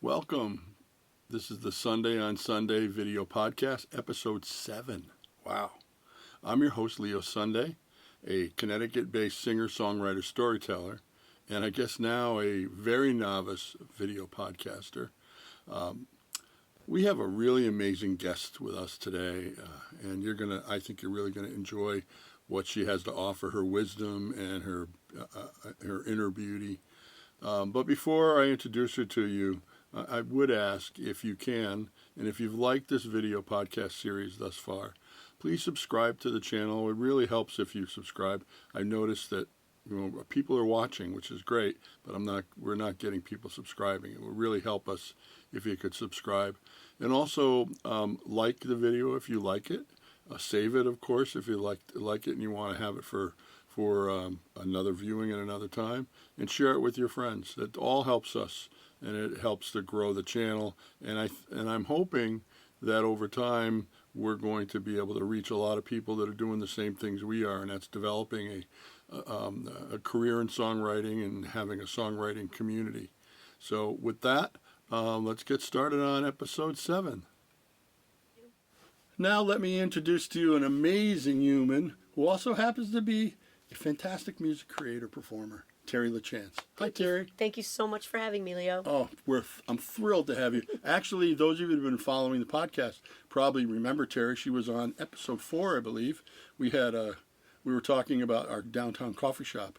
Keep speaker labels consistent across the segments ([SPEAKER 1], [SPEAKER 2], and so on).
[SPEAKER 1] Welcome. This is the Sunday on Sunday video podcast, episode 7. Wow. I'm your host, Leo Sunday, a Connecticut-based singer-songwriter storyteller, and I guess now a very novice video podcaster. We have a really amazing guest with us today, and I think you're really gonna enjoy what she has to offer, her wisdom and her inner beauty. But before I introduce her to you, I would ask if you can, and if you've liked this video podcast series thus far, please subscribe to the channel. It really helps if you subscribe. I noticed that people are watching, which is great, but we're not getting people subscribing. It would really help us if you could subscribe. And also like the video if you like it. Save it, of course, if you like it and you want to have it for another viewing at another time, and share it with your friends. It all helps us, and it helps to grow the channel. And I'm hoping that over time we're going to be able to reach a lot of people that are doing the same things we are, and that's developing a career in songwriting and having a songwriting community. So with that, let's get started on episode 7. Now let me introduce to you an amazing human who also happens to be a fantastic music creator performer, Terri LaChance. Hi, Terri.
[SPEAKER 2] Thank you so much for having me, Leo.
[SPEAKER 1] Oh, I'm thrilled to have you. Actually, those of you who have been following the podcast probably remember Terri. She was on episode 4, I believe. We were talking about our downtown coffee shop.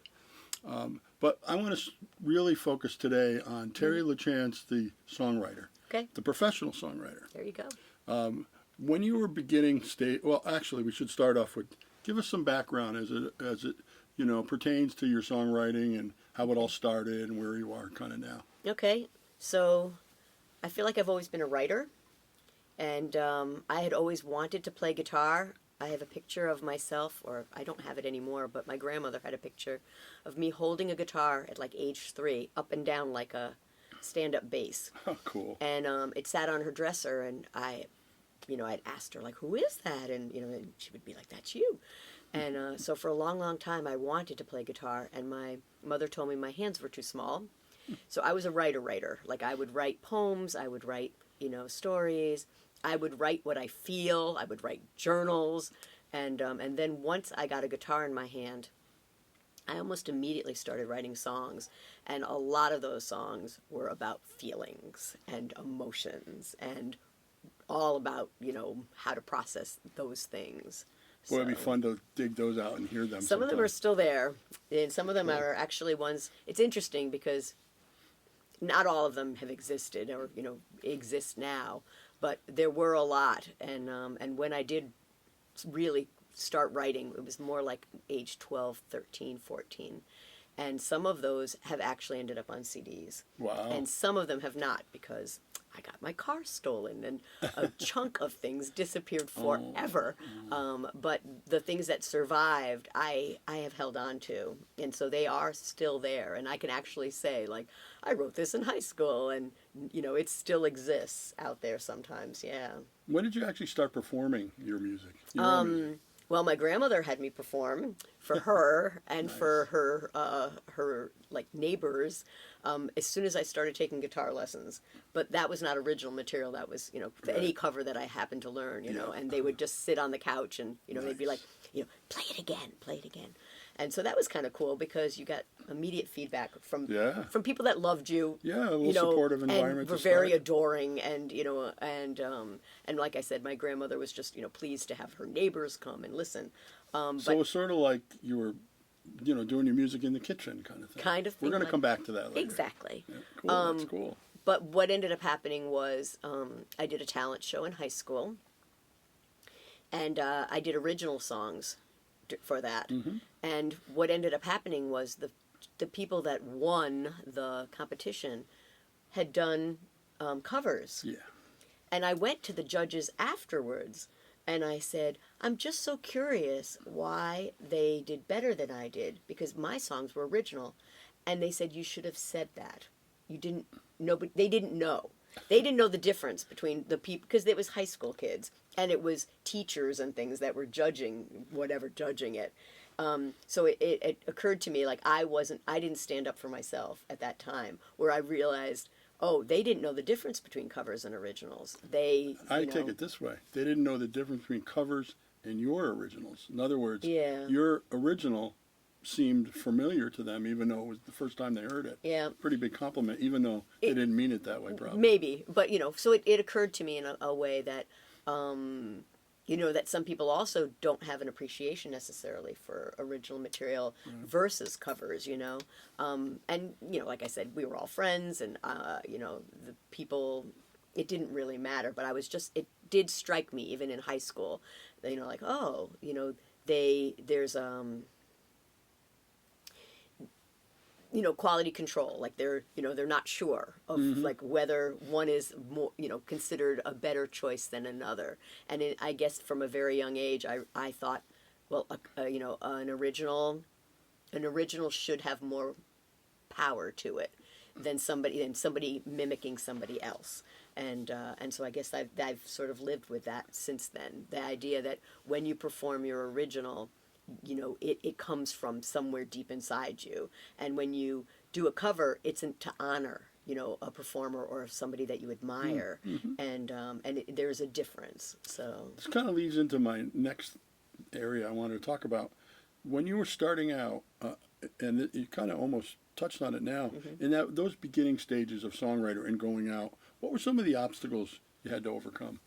[SPEAKER 1] But I want to really focus today on Terri LaChance, the songwriter. Okay. The professional songwriter.
[SPEAKER 2] There you go.
[SPEAKER 1] When you were beginning well, actually, we should start off with, give us some background as it pertains to your songwriting and how it all started and where you are kind of now.
[SPEAKER 2] Okay, so I feel like I've always been a writer, and I had always wanted to play guitar. I have a picture of myself, or I don't have it anymore, but my grandmother had a picture of me holding a guitar at like age 3, up and down like a stand-up bass.
[SPEAKER 1] Oh, cool.
[SPEAKER 2] And it sat on her dresser, and I'd asked her, like, who is that? And, and she would be like, that's you. And so for a long, long time, I wanted to play guitar, and my mother told me my hands were too small. So I was a writer. Like, I would write poems, I would write, stories, I would write what I feel, I would write journals, and then once I got a guitar in my hand, I almost immediately started writing songs, and a lot of those songs were about feelings and emotions and all about, how to process those things.
[SPEAKER 1] Boy, it'd be fun to dig those out and hear them.
[SPEAKER 2] Some of them are still there, and some of them are actually ones. It's interesting because not all of them have existed or, exist now, but there were a lot. And when I did really start writing, it was more like age 12, 13, 14. And some of those have actually ended up on CDs.
[SPEAKER 1] Wow.
[SPEAKER 2] And some of them have not, because I got my car stolen and a chunk of things disappeared forever. But the things that survived, I have held on to. And so they are still there. And I can actually say, like, I wrote this in high school, and, it still exists out there sometimes, yeah.
[SPEAKER 1] When did you actually start performing your music?
[SPEAKER 2] Well, my grandmother had me perform for her and
[SPEAKER 1] Nice.
[SPEAKER 2] for her like neighbors as soon as I started taking guitar lessons. But that was not original material. That was any cover that I happened to learn. And they would just sit on the couch and
[SPEAKER 1] Nice.
[SPEAKER 2] they'd be like, play it again. And so that was kind of cool because you got immediate feedback from people that loved you.
[SPEAKER 1] Yeah, a little supportive environment.
[SPEAKER 2] And were very adoring, and and like I said, my grandmother was just pleased to have her neighbors come and listen.
[SPEAKER 1] So it was sort of like you were, doing your music in the kitchen kind of thing.
[SPEAKER 2] Kind of thing.
[SPEAKER 1] We're going to come back to that later.
[SPEAKER 2] Exactly.
[SPEAKER 1] Yeah, cool. That's cool.
[SPEAKER 2] But what ended up happening was I did a talent show in high school, and I did original songs for that. Mm-hmm. And what ended up happening was the people that won the competition had done covers.
[SPEAKER 1] Yeah.
[SPEAKER 2] And I went to the judges afterwards, and I said, I'm just so curious why they did better than I did, because my songs were original. And they said, you should have said that. You didn't know, but they didn't know. They didn't know the difference between the people, because it was high school kids, and it was teachers and things that were judging it. So it occurred to me, like, I didn't stand up for myself at that time, where I realized, oh, they didn't know the difference between covers and originals. They,
[SPEAKER 1] I take it this way. They didn't know the difference between covers and your originals. In other words,
[SPEAKER 2] yeah,
[SPEAKER 1] your original seemed familiar to them, even though it was the first time they heard it.
[SPEAKER 2] yeah.
[SPEAKER 1] Pretty big compliment, even though they didn't mean it that way, probably.
[SPEAKER 2] Maybe, but so it occurred to me in a way that, that some people also don't have an appreciation necessarily for original material versus covers, and like I said, we were all friends, and the people, it didn't really matter, but it did strike me even in high school, like, oh, there's quality control. Like they're not sure of like whether one is more, considered a better choice than another. And I guess from a very young age, I thought, well, an original should have more power to it than somebody mimicking somebody else. And so I guess I've sort of lived with that since then. The idea that when you perform your original, it comes from somewhere deep inside you. And when you do a cover, it's to honor, a performer or somebody that you admire. And there's a difference. So
[SPEAKER 1] this kind of leads into my next area I wanted to talk about. When you were starting out, and you kind of almost touched on it now, in those beginning stages of songwriter and going out, what were some of the obstacles you had to overcome?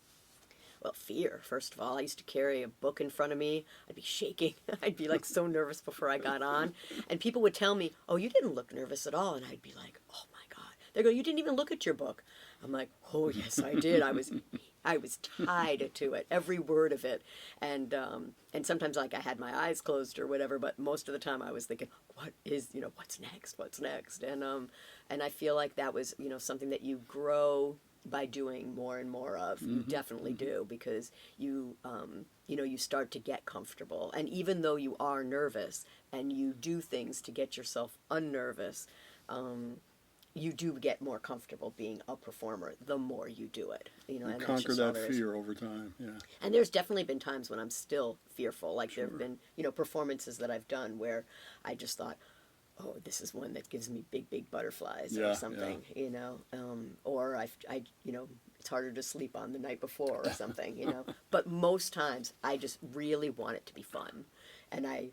[SPEAKER 2] Well, fear, first of all. I used to carry a book in front of me. I'd be shaking. I'd be like so nervous before I got on. And people would tell me, oh, you didn't look nervous at all. And I'd be like, oh my God. They go, you didn't even look at your book. I'm like, oh yes, I did. I was tied to it, every word of it. And sometimes like I had my eyes closed or whatever, but most of the time I was thinking, what's next? And I feel like that was, something that you grow by doing more and more of. You definitely do, because you start to get comfortable. And even though you are nervous and you do things to get yourself unnervous, you do get more comfortable being a performer the more you do it.
[SPEAKER 1] You
[SPEAKER 2] and
[SPEAKER 1] conquer that fear over time, yeah.
[SPEAKER 2] And there's definitely been times when I'm still fearful. Like there have been, performances that I've done where I just thought, oh, this is one that gives me big butterflies or something, or I it's harder to sleep on the night before or something, But most times I just really want it to be fun, and I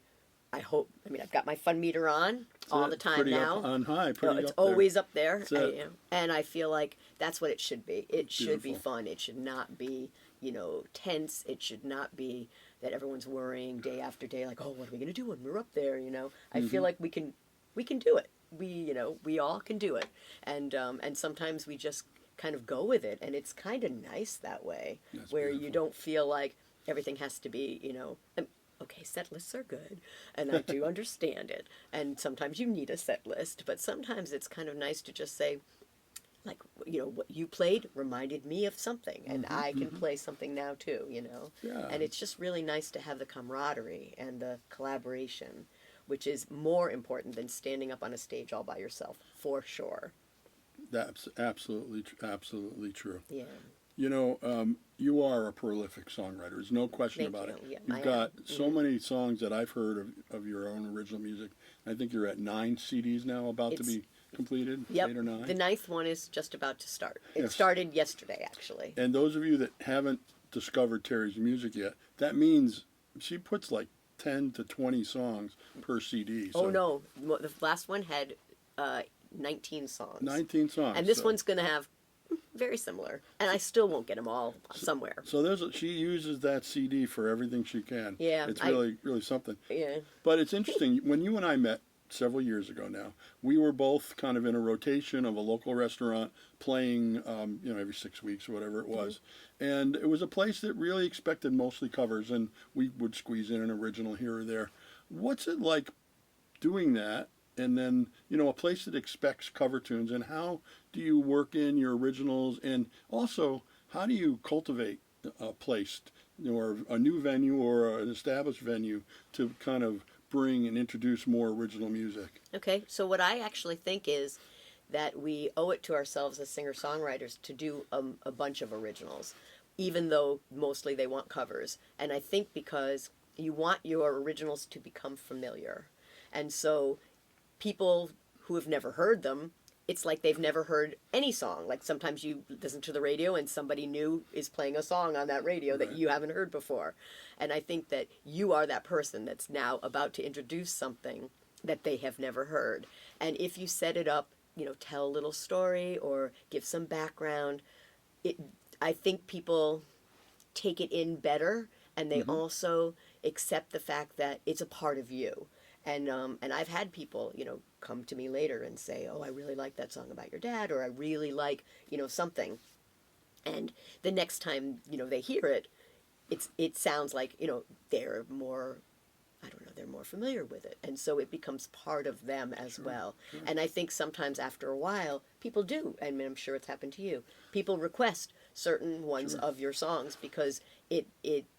[SPEAKER 2] hope. I mean, I've got my fun meter on all the time now.
[SPEAKER 1] Up on high, pretty
[SPEAKER 2] it's
[SPEAKER 1] up there.
[SPEAKER 2] always up there, and I feel like that's what it should be. It should be fun. It should not be tense. It should not be that everyone's worrying day after day, like, oh, what are we going to do when we're up there? I feel like we can do it. We all can do it, and sometimes we just kind of go with it, and it's kind of nice that way, where you don't feel like everything has to be, okay, set lists are good, and I do understand it, and sometimes you need a set list, but sometimes it's kind of nice to just say, like, what you played reminded me of something, and I can play something now too,
[SPEAKER 1] Yeah.
[SPEAKER 2] And it's just really nice to have the camaraderie and the collaboration, which is more important than standing up on a stage all by yourself, for sure.
[SPEAKER 1] That's absolutely true.
[SPEAKER 2] Yeah.
[SPEAKER 1] You are a prolific songwriter. There's no question about it.
[SPEAKER 2] Yeah,
[SPEAKER 1] You've got so many songs that I've heard of your own original music. I think you're at 9 CDs now, about to be completed.
[SPEAKER 2] Yep.
[SPEAKER 1] 8 or 9.
[SPEAKER 2] The 9th one is just about to start. It started yesterday, actually.
[SPEAKER 1] And those of you that haven't discovered Terri's music yet, that means she puts like 10 to 20 songs per CD.
[SPEAKER 2] So. Oh, no. The last one had 19 songs.
[SPEAKER 1] 19 songs.
[SPEAKER 2] And this one's going to have very similar. And I still won't get them all somewhere.
[SPEAKER 1] So she uses that CD for everything she can.
[SPEAKER 2] Yeah.
[SPEAKER 1] It's really something.
[SPEAKER 2] Yeah.
[SPEAKER 1] But it's interesting. When you and I met several years ago now, we were both kind of in a rotation of a local restaurant playing, every 6 weeks or whatever it was. And it was a place that really expected mostly covers, and we would squeeze in an original here or there. What's it like doing that? And then, a place that expects cover tunes, and how do you work in your originals? And also, how do you cultivate a place or a new venue or an established venue to kind of bring and introduce more original music?
[SPEAKER 2] Okay, so what I actually think is that we owe it to ourselves as singer-songwriters to do a bunch of originals, even though mostly they want covers. And I think because you want your originals to become familiar. And so people who have never heard them it's like they've never heard any song. Like sometimes you listen to the radio and somebody new is playing a song on that radio that you haven't heard before. And I think that you are that person that's now about to introduce something that they have never heard. And if you set it up, tell a little story or give some background, I think people take it in better, and they also accept the fact that it's a part of you. And I've had people, come to me later and say, oh, I really like that song about your dad, or I really like, something. And the next time, they hear it, it sounds like, they're more, I don't know, they're more familiar with it. And so it becomes part of them as well. Sure. And I think sometimes after a while, people do, and I'm sure it's happened to you, people request certain ones of your songs because it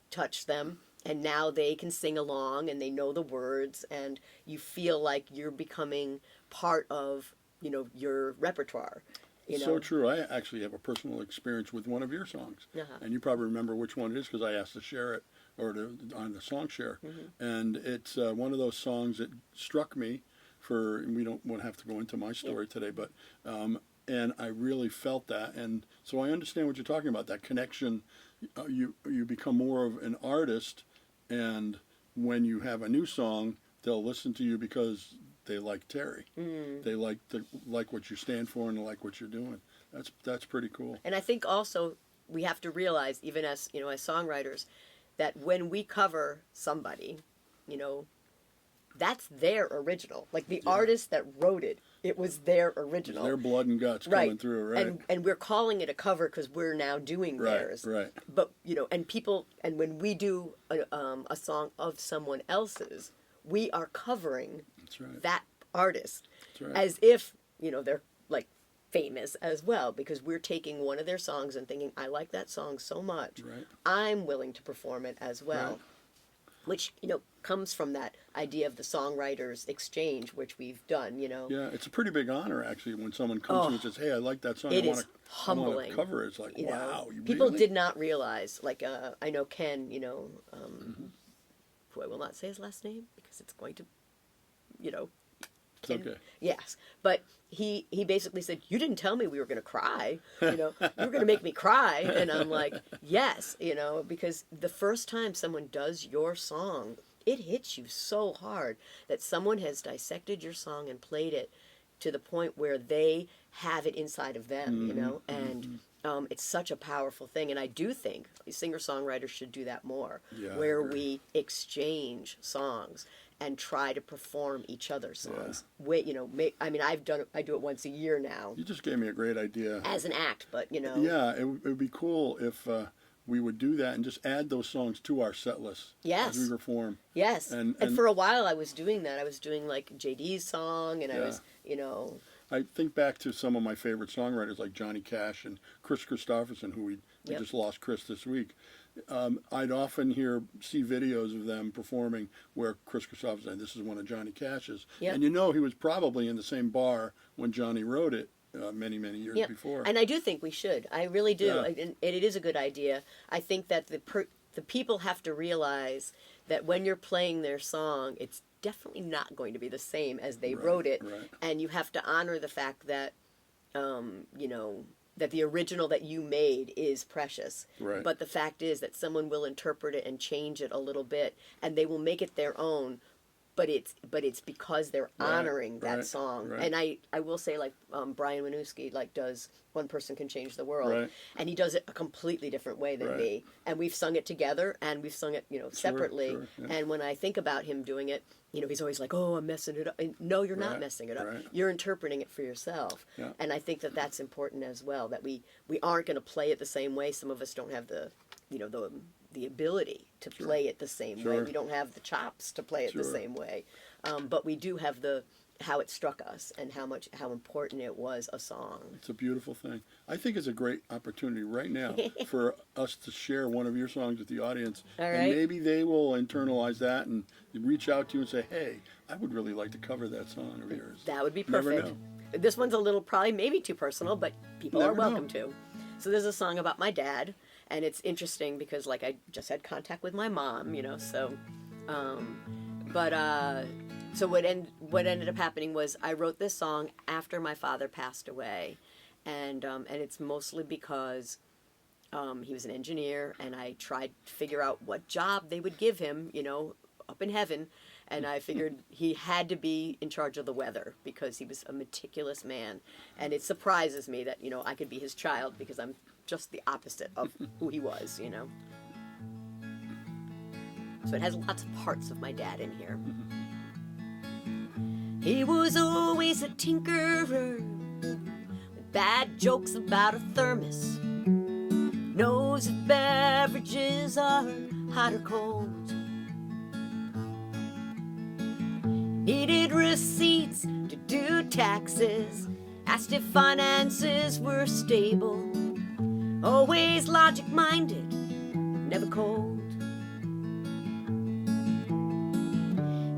[SPEAKER 2] touched them. And now they can sing along and they know the words, and you feel like you're becoming part of, your repertoire.
[SPEAKER 1] So true. I actually have a personal experience with one of your songs. And you probably remember which one it is because I asked to share it on the song share. And it's one of those songs that struck me we won't have to go into my story today, but and I really felt that. And so I understand what you're talking about, that connection. You become more of an artist. And when you have a new song, they'll listen to you because they like Terry. They like what you stand for and they like what you're doing. That's pretty cool.
[SPEAKER 2] And I think also we have to realize, even as as songwriters, that when we cover somebody, that's their original. Like the artist that wrote it, it was their original.
[SPEAKER 1] It's their blood and guts coming through, right?
[SPEAKER 2] And we're calling it a cover because we're now doing theirs.
[SPEAKER 1] Right.
[SPEAKER 2] But and when we do a song of someone else's, we are covering that artist as if they're like famous as well, because we're taking one of their songs and thinking, I like that song so much, I'm willing to perform it as well. Which, comes from that idea of the songwriters exchange, which we've done,
[SPEAKER 1] Yeah, it's a pretty big honor, actually, when someone comes to me and says, hey, I like that song.
[SPEAKER 2] It is humbling.
[SPEAKER 1] I want to cover it. It's like, wow, you
[SPEAKER 2] people
[SPEAKER 1] really?
[SPEAKER 2] Did not realize, like, I know Ken, who I will not say his last name because it's going to, Ken,
[SPEAKER 1] okay.
[SPEAKER 2] Yes, but he basically said, you didn't tell me we were going to cry, you were going to make me cry, and I'm like, yes, because the first time someone does your song, it hits you so hard that someone has dissected your song and played it to the point where they have it inside of them, and it's such a powerful thing. And I do think singer-songwriters should do that more, where we exchange songs and try to perform each other's songs. I do it once a year now.
[SPEAKER 1] You just gave me a great idea.
[SPEAKER 2] As an act, but
[SPEAKER 1] Yeah, it would be cool if we would do that and just add those songs to our set list as we perform.
[SPEAKER 2] Yes, and for a while I was doing that. I was doing like JD's song, and I was,
[SPEAKER 1] I think back to some of my favorite songwriters like Johnny Cash and Chris Christopherson, who we just lost Chris this week. I'd often see videos of them performing where Chris Christopherson, this is one of Johnny Cash's. And he was probably in the same bar when Johnny wrote it many, many years before.
[SPEAKER 2] And I do think we should. I really do. And it is a good idea. I think that the people have to realize that when you're playing their song, it's definitely not going to be the same as they wrote it. And you have to honor the fact that, that the original that you made is precious. But the fact is that someone will interpret it and change it a little bit, and they will make it their own. But it's because they're honoring that song. And I will say, like, Brian Winooski does One Person Can Change the World, and he does it a completely different way than me. And we've sung it together, and we've sung it separately. And when I think about him doing it, he's always like, oh, I'm messing it up. And no, you're not messing it up. You're interpreting it for yourself. And I think that that's important as well, that we aren't going to play it the same way. Some of us don't have the ability to play it the same way. We don't have the chops to play it the same way. But we do have how it struck us and how important it was a song.
[SPEAKER 1] It's a beautiful thing. I think it's a great opportunity right now for us to share one of your songs with the audience. And maybe they will internalize that and reach out to you and say, hey, I would really like to cover that song of yours.
[SPEAKER 2] That would be perfect. This one's a little, probably maybe too personal, but people are welcome to. So there's a song about my dad. And it's interesting because, like, I just had contact with my mom, so, but So what ended up happening was I wrote this song after my father passed away, and it's mostly because he was an engineer, and I tried to figure out what job they would give him, up in heaven, and I figured he had to be in charge of the weather because he was a meticulous man, and it surprises me that I could be his child because I'm just the opposite of who he was. So it has lots of parts of my dad in here. He was always a tinkerer, with bad jokes about a thermos. Knows if beverages are hot or cold. Needed receipts to do taxes. Asked if finances were stable. Always logic-minded, never cold.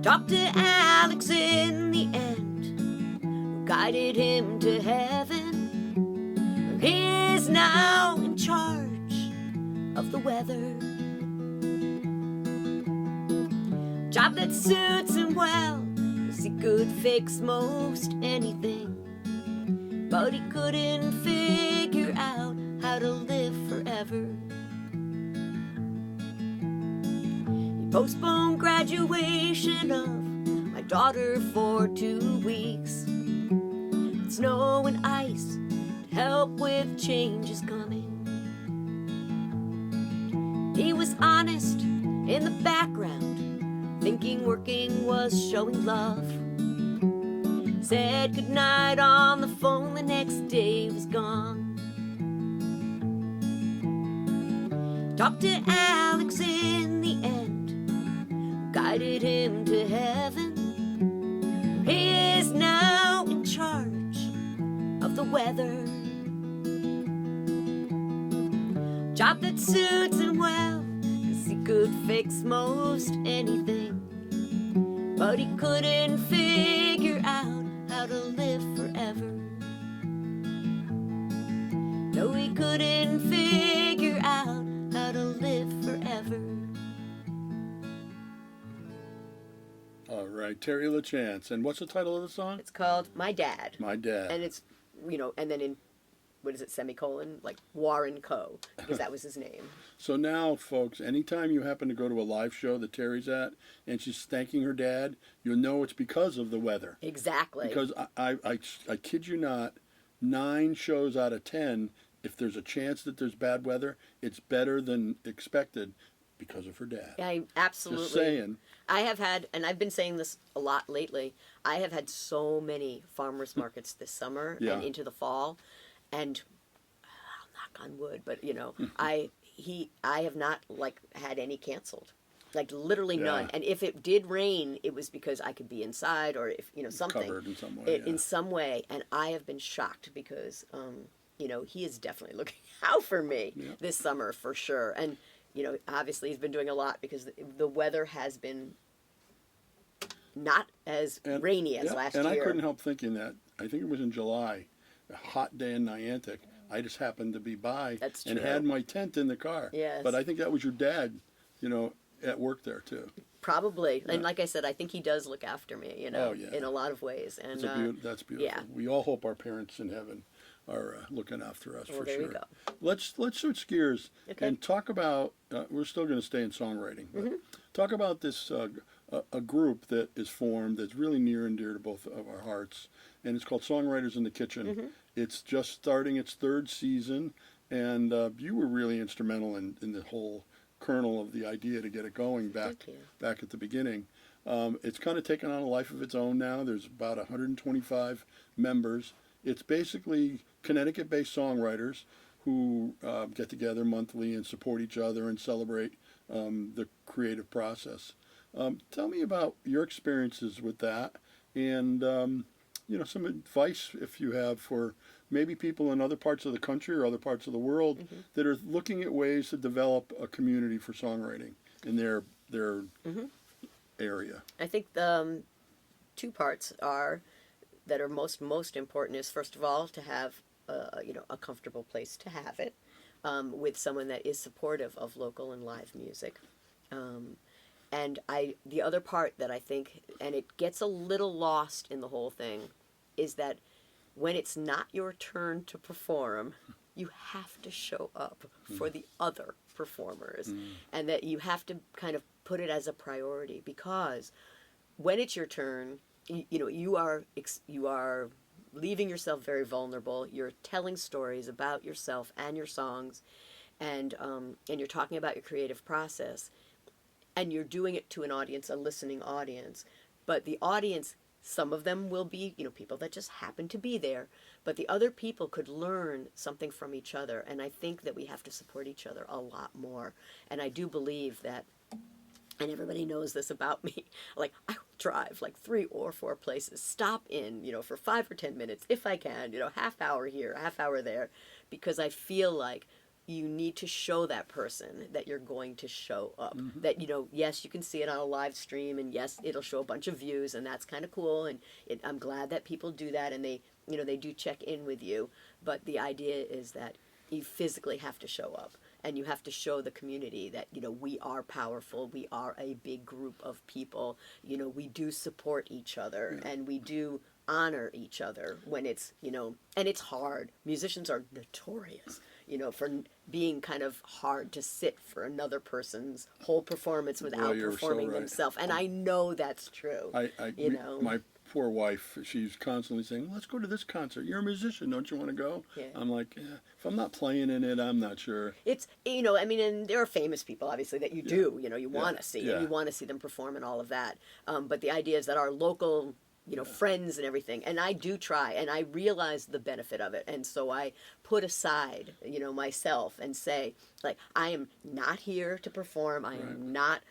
[SPEAKER 2] Talked to Alex in the end, who guided him to heaven. He is now in charge of the weather. Job that suits him well, 'cause he could fix most anything. But he couldn't figure out how to live forever. Postponed graduation of my daughter for 2 weeks. Snow and ice to help with changes coming. He was honest in the background, thinking working was showing love. Said goodnight on the phone, the next day was gone. Talked to Alex in the end, guided him to heaven. He is now in charge of the weather. Job that suits him well, 'cause he could fix most anything. But he couldn't figure out how to live forever. No, he couldn't figure out how to live forever.
[SPEAKER 1] All right, Terri LaChance. And what's the title of the song?
[SPEAKER 2] It's called My Dad.
[SPEAKER 1] My Dad.
[SPEAKER 2] And it's, and then in, what is it, semicolon, like Warren Co., because that was his name.
[SPEAKER 1] So now, folks, anytime you happen to go to a live show that Terry's at and she's thanking her dad, you'll know it's because of the weather.
[SPEAKER 2] Exactly.
[SPEAKER 1] Because I kid you not, 9 shows out of 10, if there's a chance that there's bad weather, it's better than expected because of her dad.
[SPEAKER 2] I absolutely.
[SPEAKER 1] Just saying.
[SPEAKER 2] I have had, and I've been saying this a lot lately, I have had so many farmers markets this summer and into the fall, and I'll knock on wood, but I have not had any canceled. Like literally none. And if it did rain, it was because I could be inside or if something.
[SPEAKER 1] Covered in some way.
[SPEAKER 2] In some way, and I have been shocked because he is definitely looking out for me this summer for sure. And obviously he's been doing a lot because the weather has been not as rainy as last year.
[SPEAKER 1] And I couldn't help thinking that, I think it was in July, a hot day in Niantic, I just happened to be by and had my tent in the car.
[SPEAKER 2] Yes.
[SPEAKER 1] But I think that was your dad, at work there too.
[SPEAKER 2] Probably. Yeah. And like I said, I think he does look after me, in a lot of ways. And
[SPEAKER 1] that's beautiful. Yeah. We all hope our parents in heaven are looking after us for
[SPEAKER 2] there
[SPEAKER 1] sure.
[SPEAKER 2] You go.
[SPEAKER 1] Let's switch gears and talk about, we're still going to stay in songwriting, but talk about this a group that is formed that's really near and dear to both of our hearts, and it's called Songwriters in the Kitchen. It's just starting its 3rd season, and you were really instrumental in the whole kernel of the idea to get it going back at the beginning. It's kind of taken on a life of its own now. There's about 125 members. It's basically Connecticut-based songwriters who get together monthly and support each other and celebrate the creative process. Tell me about your experiences with that and, some advice if you have for maybe people in other parts of the country or other parts of the world that are looking at ways to develop a community for songwriting in their area.
[SPEAKER 2] I think the 2 parts that are most important is, first of all, to have a comfortable place to have it with someone that is supportive of local and live music. And the other part that I think, and it gets a little lost in the whole thing, is that when it's not your turn to perform, you have to show up for the other performers, and that you have to kind of put it as a priority, because when it's your turn, you are leaving yourself very vulnerable. You're telling stories about yourself and your songs, and you're talking about your creative process, and you're doing it to an audience, a listening audience. But the audience, some of them will be, people that just happen to be there, but the other people could learn something from each other. And I think that we have to support each other a lot more. And I do believe that, and everybody knows this about me, like I will drive like 3 or 4 places, stop in, for 5 or 10 minutes if I can, half hour here, half hour there, because I feel like you need to show that person that you're going to show up. That, yes, you can see it on a live stream, and yes, it'll show a bunch of views, and that's kind of cool, and I'm glad that people do that, and they do check in with you. But the idea is that you physically have to show up, and you have to show the community that, we are powerful, we are a big group of people, we do support each other, and we do honor each other when it's, and it's hard. Musicians are notorious, for being kind of hard to sit for another person's whole performance without performing themselves. And I know that's true.
[SPEAKER 1] My poor wife, she's constantly saying, let's go to this concert. You're a musician, don't you want to go?
[SPEAKER 2] Yeah.
[SPEAKER 1] I'm like, if I'm not playing in it, I'm not sure.
[SPEAKER 2] It's, and there are famous people, obviously, that you do, you want to see, and you want to see them perform and all of that. But the idea is that our local friends and everything. And I do try, and I realize the benefit of it. And so I put aside, myself and say, like, I am not here to perform. I am not,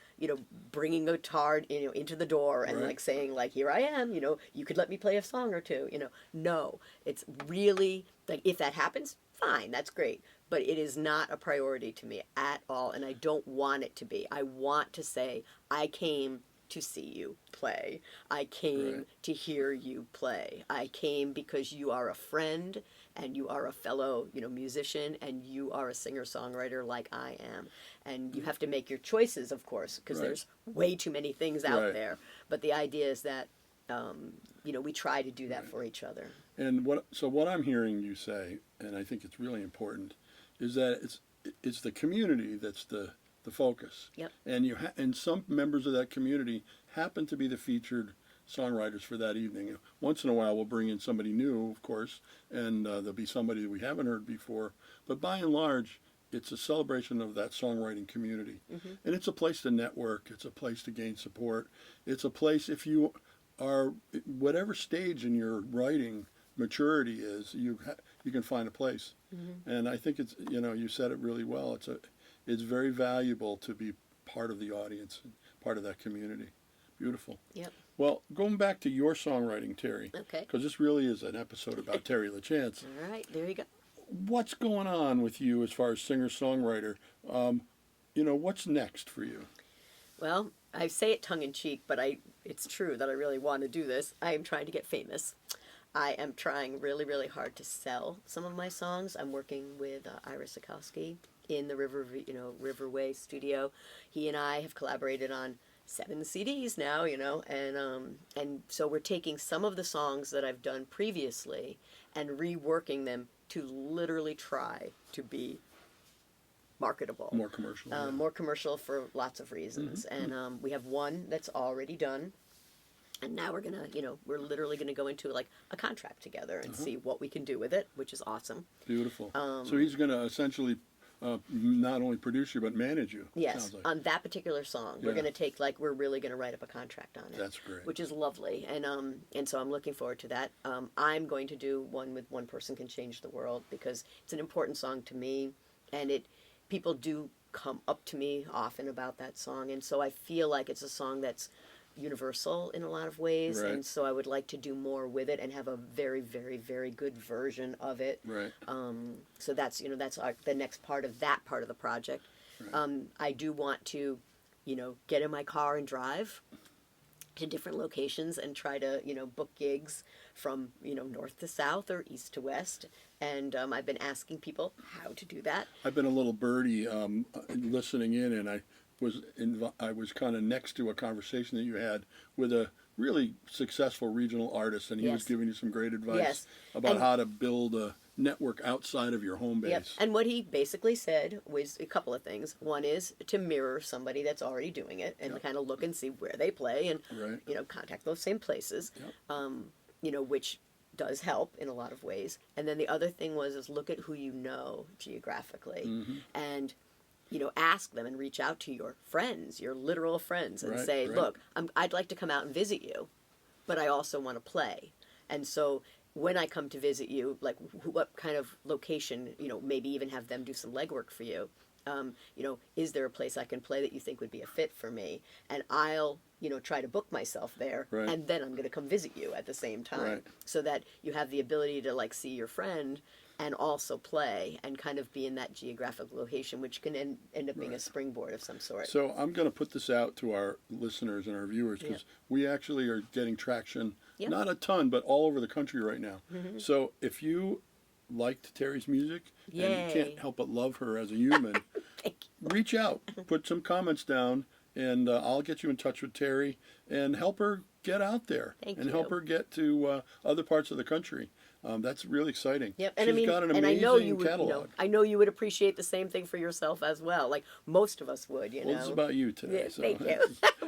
[SPEAKER 2] bringing a guitar, into the door and like saying, like, here I am, you could let me play a song or two, No, it's really, like, if that happens, fine, that's great. But it is not a priority to me at all. And I don't want it to be. I want to say, I came to see you play. I came to hear you play. I came because you are a friend, and you are a fellow, musician, and you are a singer-songwriter like I am. And you have to make your choices, of course, because there's way too many things out there. But the idea is that, we try to do that for each other.
[SPEAKER 1] And what I'm hearing you say, and I think it's really important, is that it's the community that's the focus.
[SPEAKER 2] Yep.
[SPEAKER 1] And and some members of that community happen to be the featured songwriters for that evening. Once in a while, we'll bring in somebody new, of course, and there'll be somebody that we haven't heard before. But by and large, it's a celebration of that songwriting community. And it's a place to network. It's a place to gain support. It's a place, if you are, whatever stage in your writing maturity is, you can find a place. And I think it's, you said it really well. It's very valuable to be part of the audience and part of that community. Beautiful.
[SPEAKER 2] Yep.
[SPEAKER 1] Well, going back to your songwriting, Terri.
[SPEAKER 2] Okay.
[SPEAKER 1] Because this really is an episode about Terri LaChance.
[SPEAKER 2] All right, there you go.
[SPEAKER 1] What's going on with you as far as singer-songwriter? What's next for you?
[SPEAKER 2] Well, I say it tongue-in-cheek, but it's true that I really want to do this. I am trying to get famous. I am trying really, really hard to sell some of my songs. I'm working with Ira Sikowski in the Riverway studio. He and I have collaborated on 7 CDs now, and so we're taking some of the songs that I've done previously and reworking them to literally try to be marketable.
[SPEAKER 1] More commercial.
[SPEAKER 2] More commercial for lots of reasons. And we have one that's already done. And now we're we're literally gonna go into like a contract together and see what we can do with it, which is awesome.
[SPEAKER 1] Beautiful. So he's gonna essentially not only produce you but manage you.
[SPEAKER 2] Yes, like. On that particular song, we're gonna take we're really gonna write up a contract on it.
[SPEAKER 1] That's great.
[SPEAKER 2] Which is lovely, and so I'm looking forward to that. I'm going to do one with One Person Can Change the World because it's an important song to me, and people do come up to me often about that song, and so I feel like it's a song that's universal in a lot of ways, and so I would like to do more with it and have a very, very, very good version of it.
[SPEAKER 1] Right.
[SPEAKER 2] So that's the next part of the project. Right. I do want to, get in my car and drive to different locations and try to, book gigs from, north to south or east to west. And I've been asking people how to do that.
[SPEAKER 1] I've been a little birdie listening in, and I was kind of next to a conversation that you had with a really successful regional artist, and he was
[SPEAKER 2] Yes.
[SPEAKER 1] giving you some great advice
[SPEAKER 2] Yes.
[SPEAKER 1] about
[SPEAKER 2] And-
[SPEAKER 1] how to build a network outside of your home base.
[SPEAKER 2] Yep. And what he basically said was a couple of things. One is to mirror somebody that's already doing it and
[SPEAKER 1] Yep.
[SPEAKER 2] kind of look and see where they play and,
[SPEAKER 1] Right.
[SPEAKER 2] you know, contact those same places,
[SPEAKER 1] Yep.
[SPEAKER 2] you know, which does help in a lot of ways. And then the other thing is look at who you know geographically
[SPEAKER 1] Mhm.
[SPEAKER 2] and, you know, ask them and reach out to your friends, your literal friends, and
[SPEAKER 1] Right,
[SPEAKER 2] say,
[SPEAKER 1] right.
[SPEAKER 2] look, I'd like to come out and visit you, but I also want to play. And so when I come to visit you, like what kind of location, you know, maybe even have them do some legwork for you. You know, is there a place I can play that you think would be a fit for me? And I'll, you know, try to book myself there,
[SPEAKER 1] Right.
[SPEAKER 2] and then I'm going to come visit you at the same time,
[SPEAKER 1] Right.
[SPEAKER 2] so that you have the ability to like see your friend and also play and kind of be in that geographic location, which can end up being a
[SPEAKER 1] Right.
[SPEAKER 2] springboard of some sort.
[SPEAKER 1] So I'm going to put this out to our listeners and our viewers because we actually are getting traction,
[SPEAKER 2] Yeah.
[SPEAKER 1] not a ton, but all over the country right now.
[SPEAKER 2] Mhm.
[SPEAKER 1] So if you liked Terry's music and you
[SPEAKER 2] Yay.
[SPEAKER 1] can't help but love her as a human, reach out, put some comments down, and I'll get you in touch with Terry and help her get out there
[SPEAKER 2] Thank
[SPEAKER 1] and
[SPEAKER 2] you.
[SPEAKER 1] help her get to other parts of the country. That's really exciting.
[SPEAKER 2] Yep, and
[SPEAKER 1] She's
[SPEAKER 2] I mean,
[SPEAKER 1] got an
[SPEAKER 2] and
[SPEAKER 1] amazing
[SPEAKER 2] I know you would,
[SPEAKER 1] catalog.
[SPEAKER 2] you know, I know you would appreciate the same thing for yourself as well. Like most of us would, you
[SPEAKER 1] Well,
[SPEAKER 2] know.
[SPEAKER 1] it's about you today.
[SPEAKER 2] Yeah,
[SPEAKER 1] so.
[SPEAKER 2] thank you.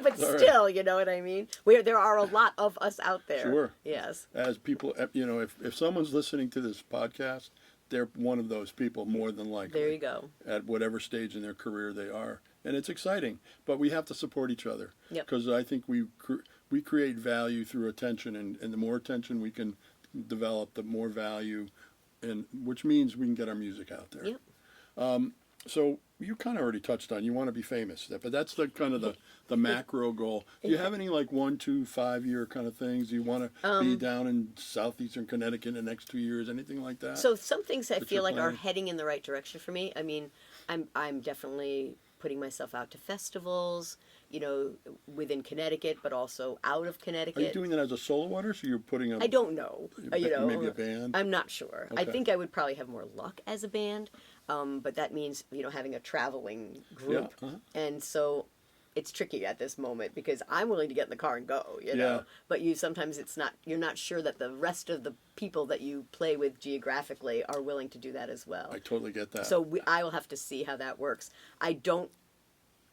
[SPEAKER 2] But
[SPEAKER 1] All right.
[SPEAKER 2] still, you know what I mean. There are a lot of us out there.
[SPEAKER 1] Sure.
[SPEAKER 2] Yes.
[SPEAKER 1] As people, you know, if someone's listening to this podcast, they're one of those people more than likely.
[SPEAKER 2] There you go.
[SPEAKER 1] At whatever stage in their career they are, and it's exciting. But we have to support each other.
[SPEAKER 2] Yep.
[SPEAKER 1] Because I think we create value through attention, and the more attention we can develop, the more value, and which means we can get our music out there.
[SPEAKER 2] Yep.
[SPEAKER 1] So you kind of already touched on you want to be famous, but that's the kind of the macro goal. Do you have any like 1, 2, 5 year kind of things? Do you want to be down in southeastern Connecticut in the next 2 years? Anything like that?
[SPEAKER 2] So some things I
[SPEAKER 1] That
[SPEAKER 2] feel
[SPEAKER 1] you're
[SPEAKER 2] like are
[SPEAKER 1] planning?
[SPEAKER 2] heading in the right direction for me. I mean, I'm definitely putting myself out to festivals, you know, within Connecticut, but also out of
[SPEAKER 1] Are you
[SPEAKER 2] Connecticut.
[SPEAKER 1] doing that as a solo artist, or you're putting a
[SPEAKER 2] I don't know. You know,
[SPEAKER 1] maybe a band?
[SPEAKER 2] I'm not sure. I
[SPEAKER 1] Okay.
[SPEAKER 2] think I would probably have more luck as a band, but that means, you know, having a traveling group.
[SPEAKER 1] Yeah, uh-huh.
[SPEAKER 2] And so it's tricky at this moment because I'm willing to get in the car and go, you know.
[SPEAKER 1] Yeah.
[SPEAKER 2] But sometimes you're not sure that the rest of the people that you play with geographically are willing to do that as well.
[SPEAKER 1] I totally get that.
[SPEAKER 2] So I will have to see how that works. I don't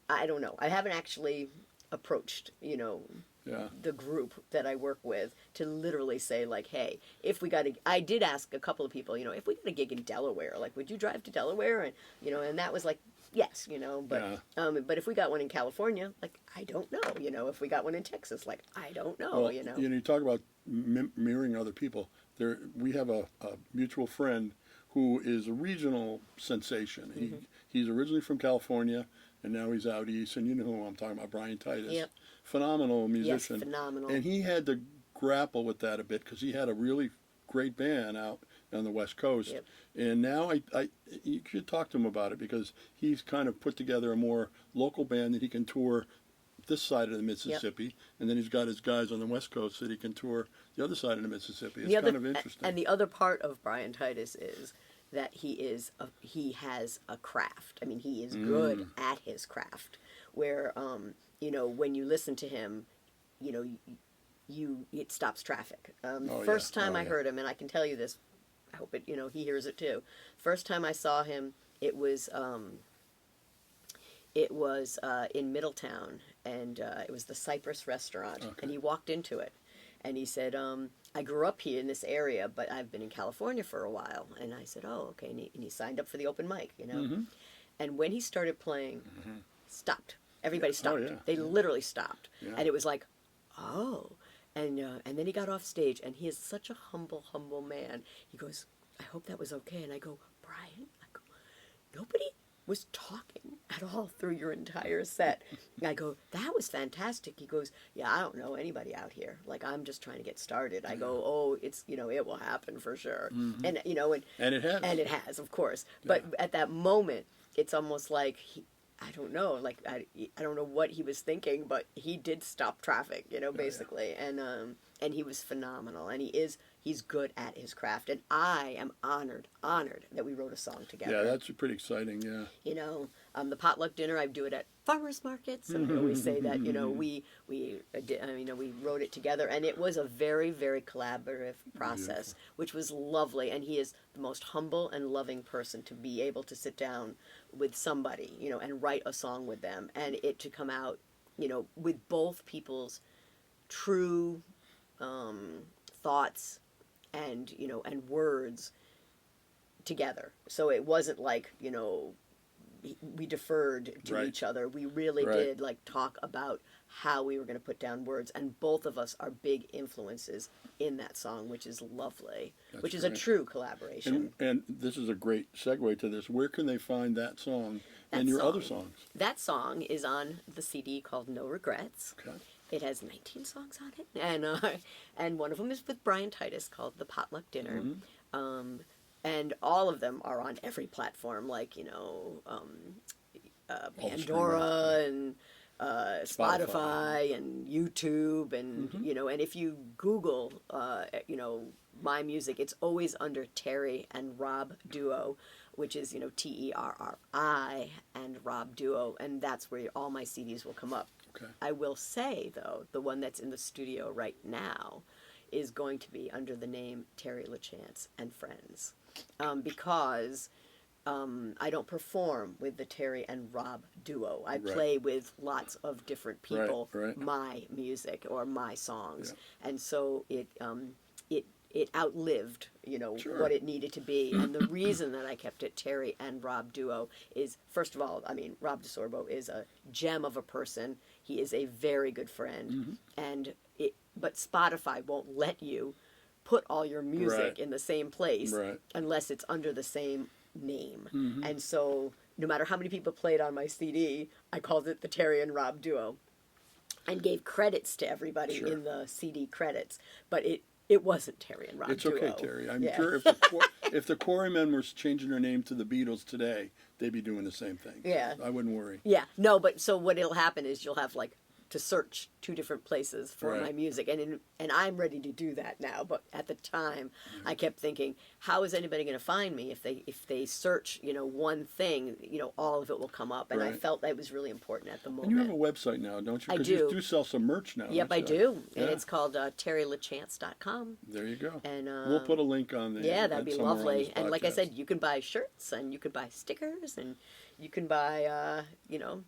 [SPEAKER 2] know. I haven't actually approached, you know,
[SPEAKER 1] yeah.
[SPEAKER 2] the group that I work with to literally say like, hey, if we got I did ask a couple of people, you know, if we got a gig in Delaware, like, would you drive to Delaware? And, you know, and that was like, yes, you know, but, but if we got one in California, like, I don't know, you know, if we got one in Texas, like, I don't know,
[SPEAKER 1] Well,
[SPEAKER 2] you know.
[SPEAKER 1] you talk about mirroring other people. We have a mutual friend who is a regional sensation. He's originally from California, and now he's out east. And you know who I'm talking about, Brian Titus.
[SPEAKER 2] Yep.
[SPEAKER 1] Phenomenal musician.
[SPEAKER 2] Yes, phenomenal.
[SPEAKER 1] And he had to grapple with that a bit because he had a really great band out on the West Coast.
[SPEAKER 2] Yep.
[SPEAKER 1] And now you should talk to him about it because he's kind of put together a more local band that he can tour this side of the Mississippi, and then he's got his guys on the West Coast that he can tour the other side of the Mississippi. It's kind of interesting.
[SPEAKER 2] And the other part of Brian Titus is that he has a craft. I mean, he is good at his craft. Where you know, when you listen to him, you know, it stops traffic. First time I heard him, and I can tell you this, I hope he hears it too. First time I saw him, it was in Middletown, and it was the Cypress Restaurant,
[SPEAKER 1] Okay.
[SPEAKER 2] and he walked into it, and he said, I grew up here in this area, but I've been in California for a while. And I said, oh, okay, and he signed up for the open mic, you know.
[SPEAKER 1] Mm-hmm.
[SPEAKER 2] And when he started playing, stopped. Everybody stopped.
[SPEAKER 1] yeah.
[SPEAKER 2] They literally stopped.
[SPEAKER 1] Yeah.
[SPEAKER 2] And it was like, oh. And then he got off stage, and he is such a humble man. He goes, I hope that was okay. And I go, Brian, nobody was talking at all through your entire set. And I go, that was fantastic. He goes, yeah, I don't know anybody out here. Like, I'm just trying to get started. I go, oh, it's, you know, it will happen for sure. And, you know,
[SPEAKER 1] And it has.
[SPEAKER 2] and it has, of course. But at that moment, it's almost like I don't know, like I don't know what he was thinking, but he did stop traffic, you know, basically. And he was phenomenal, and he is he's good at his craft. And I am honored that we wrote a song together.
[SPEAKER 1] Yeah, that's pretty exciting, yeah.
[SPEAKER 2] You know, the potluck dinner, I do it at farmers markets, and I always say that, you know, we wrote it together, and it was a very, very collaborative process,
[SPEAKER 1] Beautiful.
[SPEAKER 2] which was lovely. And he is the most humble and loving person to be able to sit down with somebody, you know, and write a song with them, and it to come out, you know, with both people's true thoughts and, you know, and words together. So it wasn't like, you know, we deferred to
[SPEAKER 1] Right.
[SPEAKER 2] each other. We really
[SPEAKER 1] Right.
[SPEAKER 2] did like talk about how we were going to put down words, and both of us are big influences in that song, which is lovely,
[SPEAKER 1] That's
[SPEAKER 2] which is a
[SPEAKER 1] great.
[SPEAKER 2] true collaboration.
[SPEAKER 1] And this is a great segue to this. Where can they find that song and
[SPEAKER 2] That
[SPEAKER 1] your
[SPEAKER 2] song.
[SPEAKER 1] other songs?
[SPEAKER 2] That song is on the CD called No Regrets.
[SPEAKER 1] Okay.
[SPEAKER 2] It has 19 songs on it, and one of them is with Brian Titus called The Potluck Dinner.
[SPEAKER 1] Mm-hmm.
[SPEAKER 2] And all of them are on every platform, like, you know, Pandora
[SPEAKER 1] streaming.
[SPEAKER 2] and Spotify and YouTube, and
[SPEAKER 1] Mm-hmm.
[SPEAKER 2] you know, and if you Google, you know, my music, it's always under Terri and Rob Duo, which is, you know, Terri and Rob Duo, and that's where all my CDs will come up.
[SPEAKER 1] Okay.
[SPEAKER 2] I will say, though, the one that's in the studio right now is going to be under the name Terri LaChance and Friends, because I don't perform with the Terri and Rob duo. I
[SPEAKER 1] Right.
[SPEAKER 2] play with lots of different people,
[SPEAKER 1] right.
[SPEAKER 2] my music or my songs, and so it outlived, you know,
[SPEAKER 1] Sure.
[SPEAKER 2] what it needed to be. And the reason that I kept it Terri and Rob duo is, first of all, I mean, Rob DeSorbo is a gem of a person. He is a very good friend, but Spotify won't let you put all your music
[SPEAKER 1] Right.
[SPEAKER 2] in the same place
[SPEAKER 1] Right.
[SPEAKER 2] unless it's under the same name.
[SPEAKER 1] Mm-hmm.
[SPEAKER 2] And so no matter how many people played on my CD, I called it the Terri and Rob duo and gave credits to everybody
[SPEAKER 1] Sure.
[SPEAKER 2] in the CD credits. But it wasn't Terri and Rob
[SPEAKER 1] It's
[SPEAKER 2] duo.
[SPEAKER 1] okay, Terry. I'm
[SPEAKER 2] Yeah.
[SPEAKER 1] sure if the Quarrymen were changing their name to the Beatles today, they'd be doing the same thing.
[SPEAKER 2] Yeah.
[SPEAKER 1] I wouldn't worry.
[SPEAKER 2] Yeah, no, but so what'll happen is you'll have like to search two different places for
[SPEAKER 1] Right.
[SPEAKER 2] my music, and I'm ready to do that now. But at the time, I kept thinking, how is anybody going to find me if they search, you know, one thing, you know, all of it will come up, and I
[SPEAKER 1] Right.
[SPEAKER 2] felt that was really important at the moment.
[SPEAKER 1] And you have a website now, don't you?
[SPEAKER 2] I
[SPEAKER 1] Because
[SPEAKER 2] do.
[SPEAKER 1] you do sell some merch now.
[SPEAKER 2] Yep,
[SPEAKER 1] don't
[SPEAKER 2] I
[SPEAKER 1] you?
[SPEAKER 2] do, and
[SPEAKER 1] Yeah.
[SPEAKER 2] it's called terrilachance.com.
[SPEAKER 1] There you go.
[SPEAKER 2] And
[SPEAKER 1] we'll put a link on there.
[SPEAKER 2] Yeah, that'd be
[SPEAKER 1] somewhere on
[SPEAKER 2] lovely.
[SPEAKER 1] this
[SPEAKER 2] And like I
[SPEAKER 1] podcast.
[SPEAKER 2] said, you can buy shirts, and you can buy stickers, and you can buy, you know,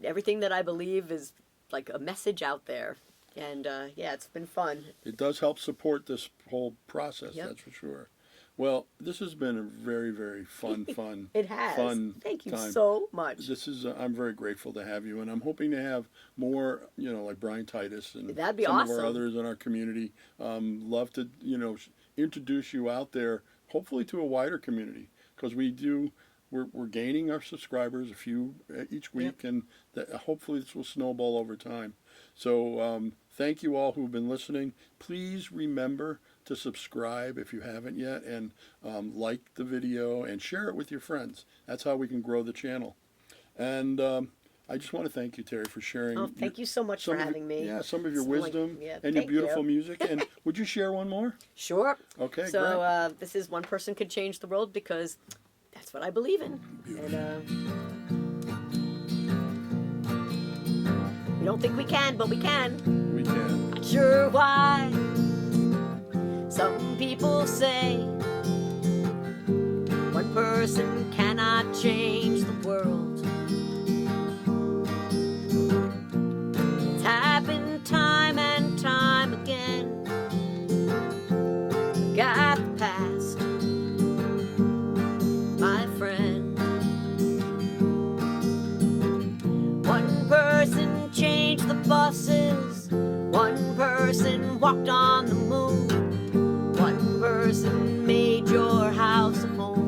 [SPEAKER 2] everything that I believe is like a message out there. And yeah, it's been fun.
[SPEAKER 1] It does help support this whole process,
[SPEAKER 2] Yep.
[SPEAKER 1] that's for sure. Well, this has been a very, very fun
[SPEAKER 2] It has.
[SPEAKER 1] fun
[SPEAKER 2] Thank you
[SPEAKER 1] time.
[SPEAKER 2] so much.
[SPEAKER 1] This is I'm very grateful to have you, and I'm hoping to have more, you know, like Brian Titus and
[SPEAKER 2] That'd be
[SPEAKER 1] some of
[SPEAKER 2] awesome.
[SPEAKER 1] our others in our community. Love to, you know, introduce you out there, hopefully to a wider community, because we're gaining our subscribers, a few each week, and that hopefully this will snowball over time. So thank you all who've been listening. Please remember to subscribe if you haven't yet, and like the video and share it with your friends. That's how we can grow the channel. And I just want to thank you, Terry, for sharing.
[SPEAKER 2] Oh, thank you so much for having me.
[SPEAKER 1] Yeah, some of your
[SPEAKER 2] It's like-
[SPEAKER 1] wisdom
[SPEAKER 2] yeah,
[SPEAKER 1] and your
[SPEAKER 2] thank
[SPEAKER 1] beautiful
[SPEAKER 2] you.
[SPEAKER 1] music. And would you share one more?
[SPEAKER 2] Sure.
[SPEAKER 1] Okay,
[SPEAKER 2] So
[SPEAKER 1] great.
[SPEAKER 2] this is One Person Could Change the World, because that's what I believe in. And we don't think we can, but we can.
[SPEAKER 1] We can.
[SPEAKER 2] Not sure why. Some people say one person cannot change the world. It's happened time and time again. Forgot the past, my friend. One person changed the buses. One person walked on the moon. One person made your house a home.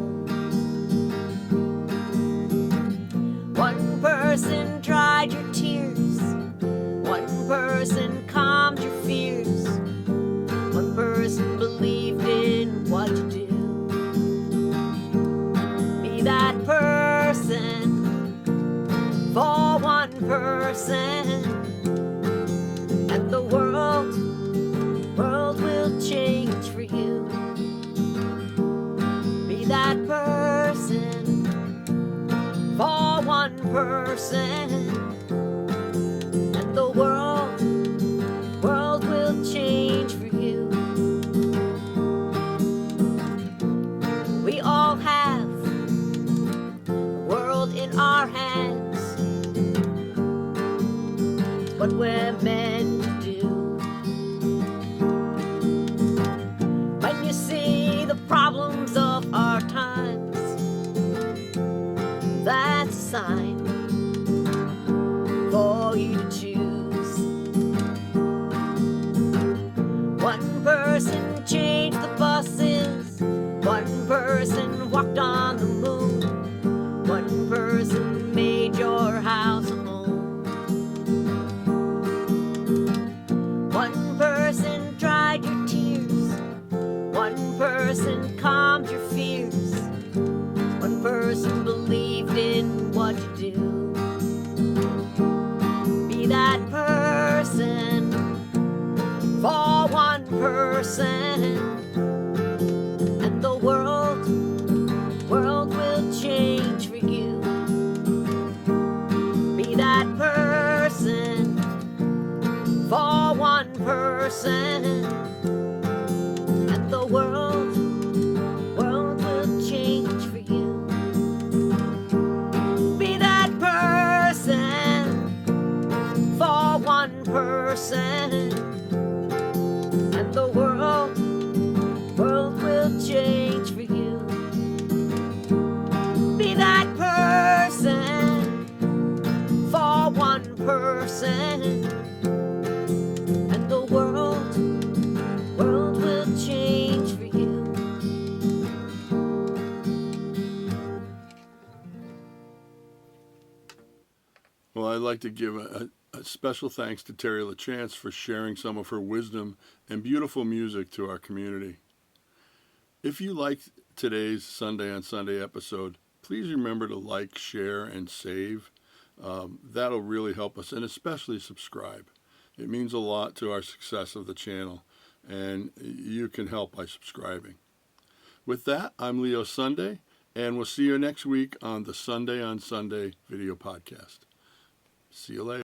[SPEAKER 2] One person dried your tears. One person calmed your fears. One person believed in what you do. Be that person for one person, and the world will change for one person, and the world will change for you. We all have the world in our hands. It's what we're meant to do. When you see the problems of our times, that's a sign for you to choose. One person changed the buses, one person walked on the moon, one person made your house a home. One person dried your tears, one person calmed your fears, one person believed in what you do. Be that person for one person, and the world will change for you. Be that person for one person, and the world will change for you. Be that person for one person, and the world will change for you. Be that person for one person, and the world will change for you.
[SPEAKER 1] Well, I'd like to give a special thanks to Terri LaChance for sharing some of her wisdom and beautiful music to our community. If you liked today's Sunday on Sunday episode, please remember to like, share, and save. That'll really help us, and especially subscribe. It means a lot to our success of the channel, and you can help by subscribing. With that, I'm Leo Sunday, and we'll see you next week on the Sunday on Sunday video podcast. See you later.